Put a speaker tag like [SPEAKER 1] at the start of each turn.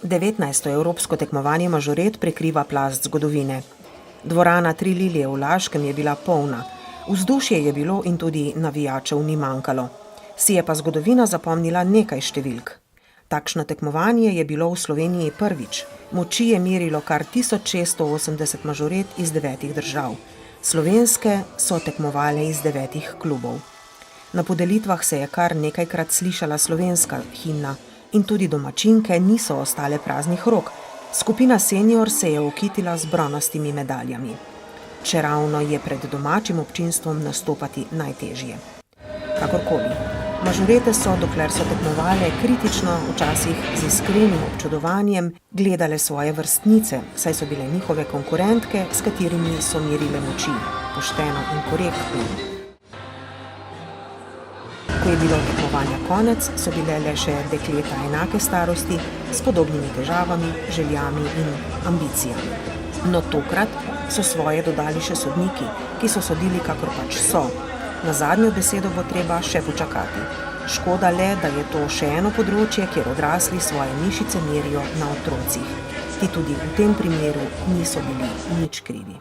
[SPEAKER 1] 19. evropsko tekmovanje mažoret prekriva plast zgodovine. Dvorana Tri lilije v Laškem je bila polna. Vzdušje je bilo in tudi navijačev ni manjkalo. Si je pa zgodovina zapomnila nekaj številk. Takšno tekmovanje je bilo v Sloveniji prvič. Moči je merilo kar 1680 mažoret iz 9 držav. Slovenske so tekmovale iz 9 klubov. Na podelitvah se je kar nekajkrat slišala slovenska himna in tudi domačinke niso ostale praznih rok. Skupina senior se je okitila z bronastimi medaljami. Čeravno je pred domačim občinstvom nastopati najtežje. Kakorkoli, mažorete so, dokler so tekmovale, kritično, včasih z iskrenim občudovanjem, gledale svoje vrstnice, saj so bile njihove konkurentke, s katerimi so merile moči, pošteno in korektno. Ko je bilo tekmovanja konec, so bile le še dekleta enake starosti s podobnimi težavami, željami in ambicijami. No tokrat so svoje dodali še sodniki, ki so sodili kakor pač so. Na zadnjo besedo bo treba še počakati. Škoda le, da je to še eno področje, kjer odrasli svoje mišice merijo na otrocih, ki tudi v tem primeru niso bili nič krivi.